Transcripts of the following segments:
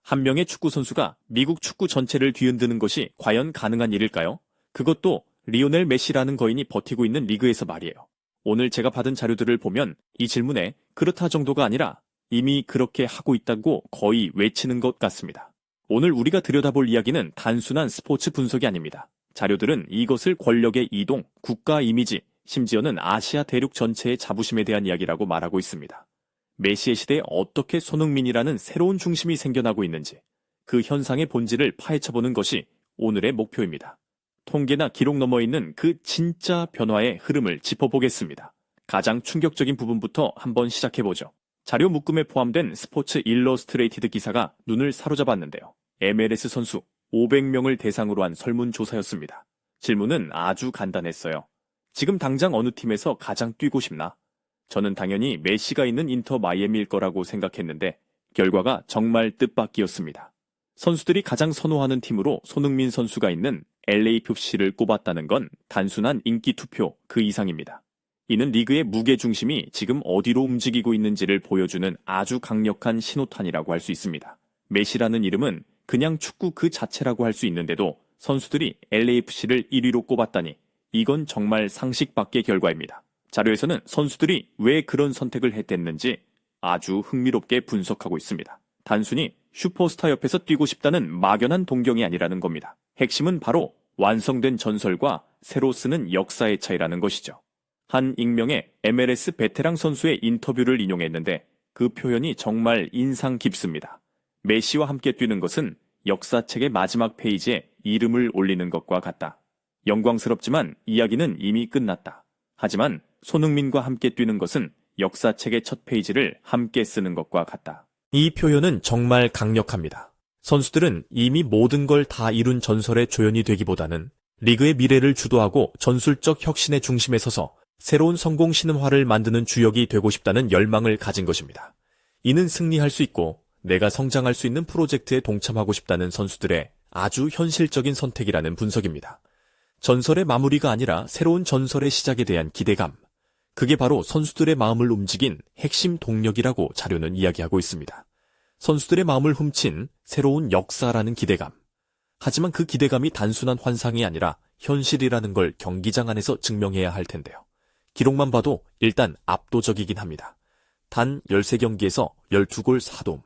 한 명의 축구 선수가 미국 축구 전체를 뒤흔드는 것이 과연 가능한 일일까요? 그것도 리오넬 메시라는 거인이 버티고 있는 리그에서 말이에요. 오늘 제가 받은 자료들을 보면 이 질문에 그렇다 정도가 아니라 이미 그렇게 하고 있다고 거의 외치는 것 같습니다. 오늘 우리가 들여다볼 이야기는 단순한 스포츠 분석이 아닙니다. 자료들은 이것을 권력의 이동, 국가 이미지, 심지어는 아시아 대륙 전체의 자부심에 대한 이야기라고 말하고 있습니다. 메시의 시대에 어떻게 손흥민이라는 새로운 중심이 생겨나고 있는지, 그 현상의 본질을 파헤쳐보는 것이 오늘의 목표입니다. 통계나 기록 너머 있는 그 진짜 변화의 흐름을 짚어보겠습니다. 가장 충격적인 부분부터 한번 시작해보죠. 자료 묶음에 포함된 스포츠 일러스트레이티드 기사가 눈을 사로잡았는데요. MLS 선수 500명을 대상으로 한 설문조사였습니다. 질문은 아주 간단했어요. 지금 당장 어느 팀에서 가장 뛰고 싶나? 저는 당연히 메시가 있는 인터 마이애미일 거라고 생각했는데 결과가 정말 뜻밖이었습니다. 선수들이 가장 선호하는 팀으로 손흥민 선수가 있는 LAFC를 꼽았다는 건 단순한 인기 투표 그 이상입니다. 이는 리그의 무게중심이 지금 어디로 움직이고 있는지를 보여주는 아주 강력한 신호탄이라고 할 수 있습니다. 메시라는 이름은 그냥 축구 그 자체라고 할 수 있는데도 선수들이 LAFC를 1위로 꼽았다니 이건 정말 상식 밖의 결과입니다. 자료에서는 선수들이 왜 그런 선택을 했댔는지 아주 흥미롭게 분석하고 있습니다. 단순히 슈퍼스타 옆에서 뛰고 싶다는 막연한 동경이 아니라는 겁니다. 핵심은 바로 완성된 전설과 새로 쓰는 역사의 차이라는 것이죠. 한 익명의 MLS 베테랑 선수의 인터뷰를 인용했는데 그 표현이 정말 인상 깊습니다. 메시와 함께 뛰는 것은 역사책의 마지막 페이지에 이름을 올리는 것과 같다. 영광스럽지만 이야기는 이미 끝났다. 하지만 손흥민과 함께 뛰는 것은 역사책의 첫 페이지를 함께 쓰는 것과 같다. 이 표현은 정말 강력합니다. 선수들은 이미 모든 걸 다 이룬 전설의 조연이 되기보다는 리그의 미래를 주도하고 전술적 혁신의 중심에 서서 새로운 성공 신화를 만드는 주역이 되고 싶다는 열망을 가진 것입니다. 이는 승리할 수 있고 내가 성장할 수 있는 프로젝트에 동참하고 싶다는 선수들의 아주 현실적인 선택이라는 분석입니다. 전설의 마무리가 아니라 새로운 전설의 시작에 대한 기대감. 그게 바로 선수들의 마음을 움직인 핵심 동력이라고 자료는 이야기하고 있습니다. 선수들의 마음을 훔친 새로운 역사라는 기대감. 하지만 그 기대감이 단순한 환상이 아니라 현실이라는 걸 경기장 안에서 증명해야 할 텐데요. 기록만 봐도 일단 압도적이긴 합니다. 단 13경기에서 12골 4도움.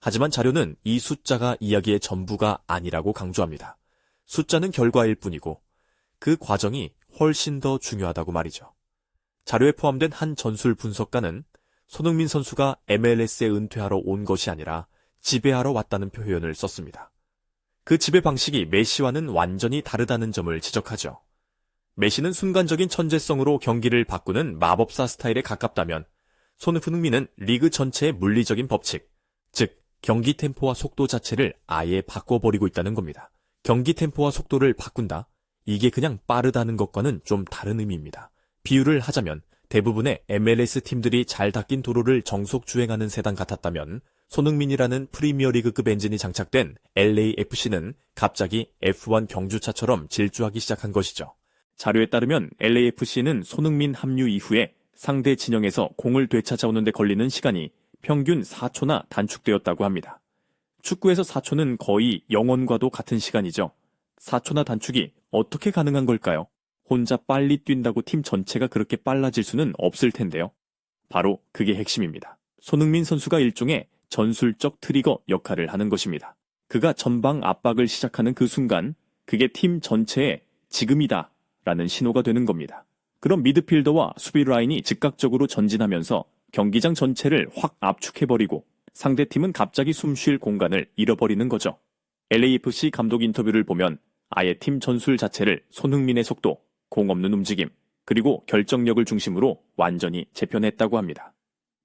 하지만 자료는 이 숫자가 이야기의 전부가 아니라고 강조합니다. 숫자는 결과일 뿐이고 그 과정이 훨씬 더 중요하다고 말이죠. 자료에 포함된 한 전술 분석가는 손흥민 선수가 MLS에 은퇴하러 온 것이 아니라 지배하러 왔다는 표현을 썼습니다. 그 지배 방식이 메시와는 완전히 다르다는 점을 지적하죠. 메시는 순간적인 천재성으로 경기를 바꾸는 마법사 스타일에 가깝다면 손흥민은 리그 전체의 물리적인 법칙, 즉 경기 템포와 속도 자체를 아예 바꿔버리고 있다는 겁니다. 경기 템포와 속도를 바꾼다? 이게 그냥 빠르다는 것과는 좀 다른 의미입니다. 비유를 하자면 대부분의 MLS 팀들이 잘 닦인 도로를 정속 주행하는 세단 같았다면 손흥민이라는 프리미어리그급 엔진이 장착된 LAFC는 갑자기 F1 경주차처럼 질주하기 시작한 것이죠. 자료에 따르면 LAFC는 손흥민 합류 이후에 상대 진영에서 공을 되찾아오는 데 걸리는 시간이 평균 4초나 단축되었다고 합니다. 축구에서 4초는 거의 영원과도 같은 시간이죠. 4초나 단축이 어떻게 가능한 걸까요? 혼자 빨리 뛴다고 팀 전체가 그렇게 빨라질 수는 없을 텐데요. 바로 그게 핵심입니다. 손흥민 선수가 일종의 전술적 트리거 역할을 하는 것입니다. 그가 전방 압박을 시작하는 그 순간 그게 팀 전체의 지금이다 라는 신호가 되는 겁니다. 그럼 미드필더와 수비 라인이 즉각적으로 전진하면서 경기장 전체를 확 압축해버리고 상대팀은 갑자기 숨 쉴 공간을 잃어버리는 거죠. LAFC 감독 인터뷰를 보면 아예 팀 전술 자체를 손흥민의 속도, 공 없는 움직임, 그리고 결정력을 중심으로 완전히 재편했다고 합니다.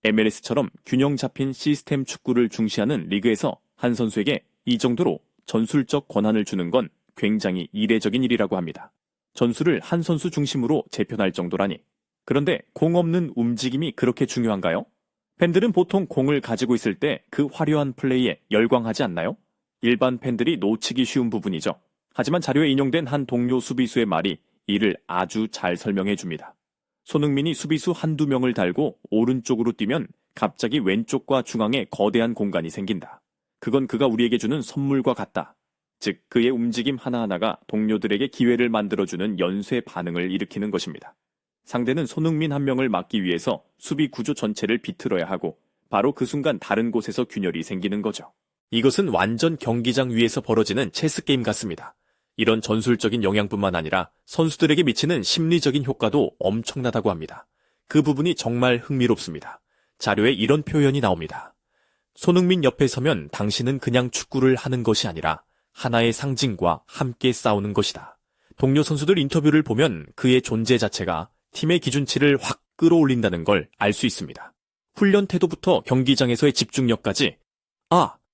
MLS처럼 균형 잡힌 시스템 축구를 중시하는 리그에서 한 선수에게 이 정도로 전술적 권한을 주는 건 굉장히 이례적인 일이라고 합니다. 전술을 한 선수 중심으로 재편할 정도라니. 그런데 공 없는 움직임이 그렇게 중요한가요? 팬들은 보통 공을 가지고 있을 때 그 화려한 플레이에 열광하지 않나요? 일반 팬들이 놓치기 쉬운 부분이죠. 하지만 자료에 인용된 한 동료 수비수의 말이 이를 아주 잘 설명해 줍니다. 손흥민이 수비수 한두 명을 달고 오른쪽으로 뛰면 갑자기 왼쪽과 중앙에 거대한 공간이 생긴다. 그건 그가 우리에게 주는 선물과 같다. 즉, 그의 움직임 하나하나가 동료들에게 기회를 만들어주는 연쇄 반응을 일으키는 것입니다. 상대는 손흥민 한 명을 막기 위해서 수비 구조 전체를 비틀어야 하고 바로 그 순간 다른 곳에서 균열이 생기는 거죠. 이것은 완전 경기장 위에서 벌어지는 체스 게임 같습니다. 이런 전술적인 영향뿐만 아니라 선수들에게 미치는 심리적인 효과도 엄청나다고 합니다. 그 부분이 정말 흥미롭습니다. 자료에 이런 표현이 나옵니다. 손흥민 옆에 서면 당신은 그냥 축구를 하는 것이 아니라 하나의 상징과 함께 싸우는 것이다. 동료 선수들 인터뷰를 보면 그의 존재 자체가 팀의 기준치를 확 끌어올린다는 걸 알 수 있습니다. 훈련 태도부터 경기장에서의 집중력까지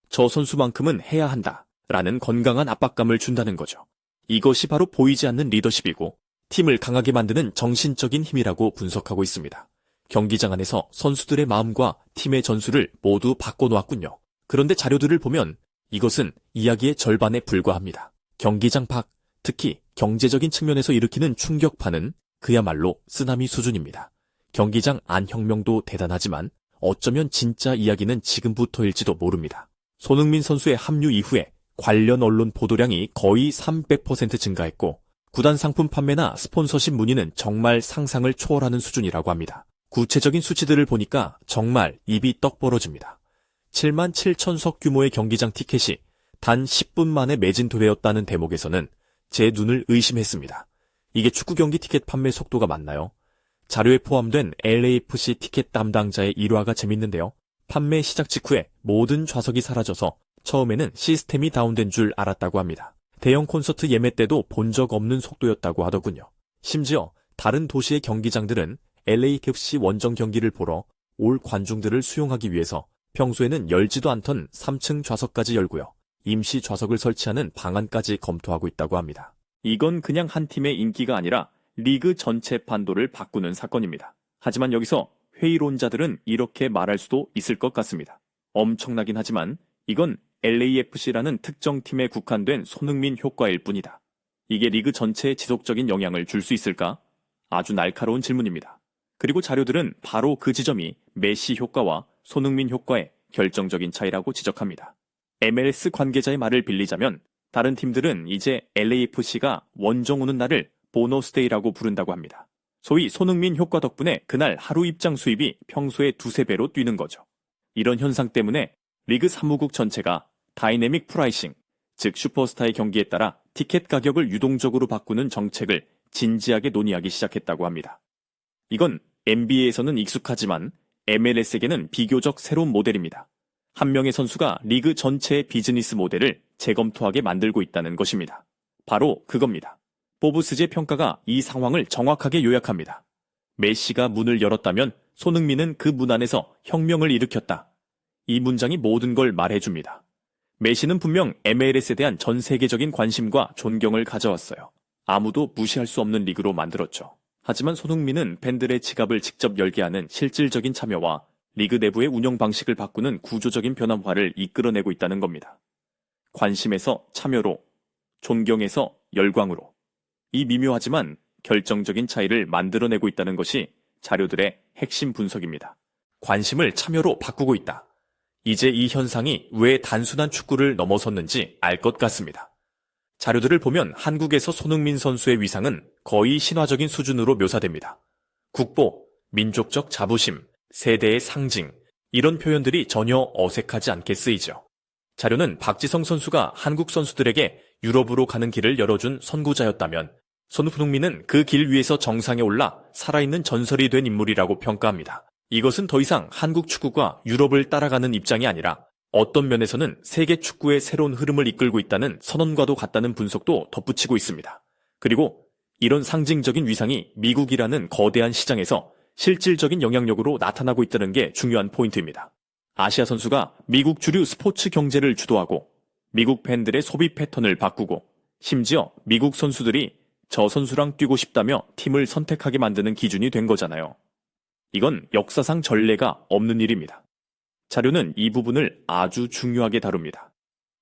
저 선수만큼은 해야 한다 라는 건강한 압박감을 준다는 거죠. 이것이 바로 보이지 않는 리더십이고 팀을 강하게 만드는 정신적인 힘이라고 분석하고 있습니다. 경기장 안에서 선수들의 마음과 팀의 전술을 모두 바꿔놓았군요. 그런데 자료들을 보면 이것은 이야기의 절반에 불과합니다. 경기장 밖, 특히 경제적인 측면에서 일으키는 충격파는 그야말로 쓰나미 수준입니다. 경기장 안 혁명도 대단하지만 어쩌면 진짜 이야기는 지금부터일지도 모릅니다. 손흥민 선수의 합류 이후에 관련 언론 보도량이 거의 300% 증가했고 구단 상품 판매나 스폰서십 문의는 정말 상상을 초월하는 수준이라고 합니다. 구체적인 수치들을 보니까 정말 입이 떡 벌어집니다. 7만 7천석 규모의 경기장 티켓이 단 10분 만에 매진되었다는 대목에서는 제 눈을 의심했습니다. 이게 축구 경기 티켓 판매 속도가 맞나요? 자료에 포함된 LAFC 티켓 담당자의 일화가 재밌는데요. 판매 시작 직후에 모든 좌석이 사라져서 처음에는 시스템이 다운된 줄 알았다고 합니다. 대형 콘서트 예매 때도 본 적 없는 속도였다고 하더군요. 심지어 다른 도시의 경기장들은 LAFC 원정 경기를 보러 올 관중들을 수용하기 위해서 평소에는 열지도 않던 3층 좌석까지 열고요. 임시 좌석을 설치하는 방안까지 검토하고 있다고 합니다. 이건 그냥 한 팀의 인기가 아니라 리그 전체 판도를 바꾸는 사건입니다. 하지만 여기서 회의론자들은 이렇게 말할 수도 있을 것 같습니다. 엄청나긴 하지만 이건 LAFC라는 특정 팀에 국한된 손흥민 효과일 뿐이다. 이게 리그 전체에 지속적인 영향을 줄 수 있을까? 아주 날카로운 질문입니다. 그리고 자료들은 바로 그 지점이 메시 효과와 손흥민 효과의 결정적인 차이라고 지적합니다. MLS 관계자의 말을 빌리자면 다른 팀들은 이제 LAFC가 원정 오는 날을 보너스데이라고 부른다고 합니다. 소위 손흥민 효과 덕분에 그날 하루 입장 수입이 평소의 두세 배로 뛰는 거죠. 이런 현상 때문에 리그 사무국 전체가 다이내믹 프라이싱, 즉 슈퍼스타의 경기에 따라 티켓 가격을 유동적으로 바꾸는 정책을 진지하게 논의하기 시작했다고 합니다. 이건 NBA에서는 익숙하지만 MLS에게는 비교적 새로운 모델입니다. 한 명의 선수가 리그 전체의 비즈니스 모델을 재검토하게 만들고 있다는 것입니다. 바로 그겁니다. 포브스의 평가가 이 상황을 정확하게 요약합니다. 메시가 문을 열었다면 손흥민은 그 문 안에서 혁명을 일으켰다. 이 문장이 모든 걸 말해줍니다. 메시는 분명 MLS에 대한 전 세계적인 관심과 존경을 가져왔어요. 아무도 무시할 수 없는 리그로 만들었죠. 하지만 손흥민은 팬들의 지갑을 직접 열게 하는 실질적인 참여와 리그 내부의 운영 방식을 바꾸는 구조적인 변화를 이끌어내고 있다는 겁니다. 관심에서 참여로, 존경에서 열광으로. 이 미묘하지만 결정적인 차이를 만들어내고 있다는 것이 자료들의 핵심 분석입니다. 관심을 참여로 바꾸고 있다. 이제 이 현상이 왜 단순한 축구를 넘어섰는지 알 것 같습니다. 자료들을 보면 한국에서 손흥민 선수의 위상은 거의 신화적인 수준으로 묘사됩니다. 국보, 민족적 자부심, 세대의 상징, 이런 표현들이 전혀 어색하지 않게 쓰이죠. 자료는 박지성 선수가 한국 선수들에게 유럽으로 가는 길을 열어준 선구자였다면 손흥민은 그 길 위에서 정상에 올라 살아있는 전설이 된 인물이라고 평가합니다. 이것은 더 이상 한국 축구가 유럽을 따라가는 입장이 아니라 어떤 면에서는 세계 축구의 새로운 흐름을 이끌고 있다는 선언과도 같다는 분석도 덧붙이고 있습니다. 그리고 이런 상징적인 위상이 미국이라는 거대한 시장에서 실질적인 영향력으로 나타나고 있다는 게 중요한 포인트입니다. 아시아 선수가 미국 주류 스포츠 경제를 주도하고 미국 팬들의 소비 패턴을 바꾸고 심지어 미국 선수들이 저 선수랑 뛰고 싶다며 팀을 선택하게 만드는 기준이 된 거잖아요. 이건 역사상 전례가 없는 일입니다. 자료는 이 부분을 아주 중요하게 다룹니다.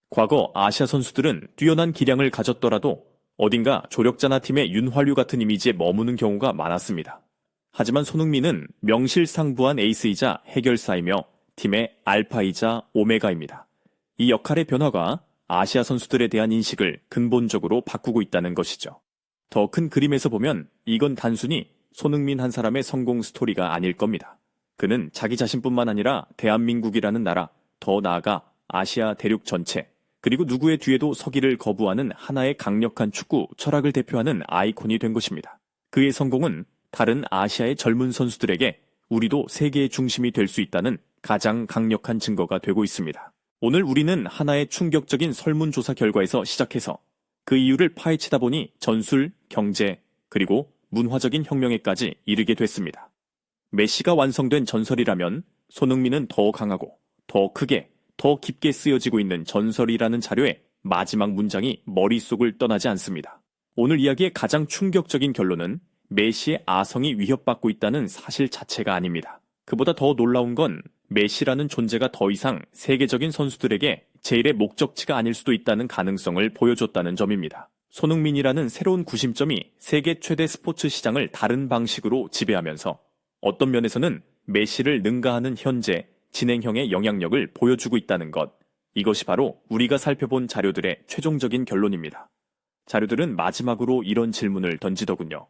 과거 아시아 선수들은 뛰어난 기량을 가졌더라도 어딘가 조력자나 팀의 윤활유 같은 이미지에 머무는 경우가 많았습니다. 하지만 손흥민은 명실상부한 에이스이자 해결사이며 팀의 알파이자 오메가입니다. 이 역할의 변화가 아시아 선수들에 대한 인식을 근본적으로 바꾸고 있다는 것이죠. 더 큰 그림에서 보면 이건 단순히 손흥민 한 사람의 성공 스토리가 아닐 겁니다. 그는 자기 자신뿐만 아니라 대한민국이라는 나라, 더 나아가 아시아 대륙 전체, 그리고 누구의 뒤에도 서기를 거부하는 하나의 강력한 축구 철학을 대표하는 아이콘이 된 것입니다. 그의 성공은 다른 아시아의 젊은 선수들에게 우리도 세계의 중심이 될 수 있다는 가장 강력한 증거가 되고 있습니다. 오늘 우리는 하나의 충격적인 설문조사 결과에서 시작해서 그 이유를 파헤치다 보니 전술, 경제, 그리고 문화적인 혁명에까지 이르게 됐습니다. 메시가 완성된 전설이라면 손흥민은 더 강하고 더 크게 더 깊게 쓰여지고 있는 전설이라는 자료의 마지막 문장이 머릿속을 떠나지 않습니다. 오늘 이야기의 가장 충격적인 결론은 메시의 아성이 위협받고 있다는 사실 자체가 아닙니다. 그보다 더 놀라운 건 메시라는 존재가 더 이상 세계적인 선수들에게 제일의 목적지가 아닐 수도 있다는 가능성을 보여줬다는 점입니다. 손흥민이라는 새로운 구심점이 세계 최대 스포츠 시장을 다른 방식으로 지배하면서 어떤 면에서는 메시를 능가하는 현재 진행형의 영향력을 보여주고 있다는 것, 이것이 바로 우리가 살펴본 자료들의 최종적인 결론입니다. 자료들은 마지막으로 이런 질문을 던지더군요.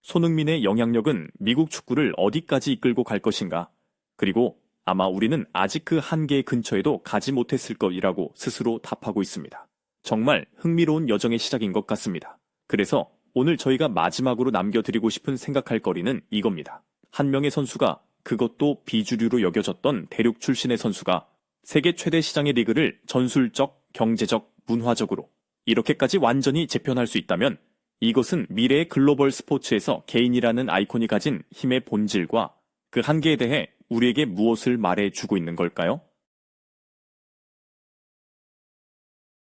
손흥민의 영향력은 미국 축구를 어디까지 이끌고 갈 것인가? 그리고 아마 우리는 아직 그 한계의 근처에도 가지 못했을 것이라고 스스로 답하고 있습니다. 정말 흥미로운 여정의 시작인 것 같습니다. 그래서 오늘 저희가 마지막으로 남겨드리고 싶은 생각할 거리는 이겁니다. 한 명의 선수가, 그것도 비주류로 여겨졌던 대륙 출신의 선수가 세계 최대 시장의 리그를 전술적, 경제적, 문화적으로 이렇게까지 완전히 재편할 수 있다면 이것은 미래의 글로벌 스포츠에서 개인이라는 아이콘이 가진 힘의 본질과 그 한계에 대해 우리에게 무엇을 말해주고 있는 걸까요?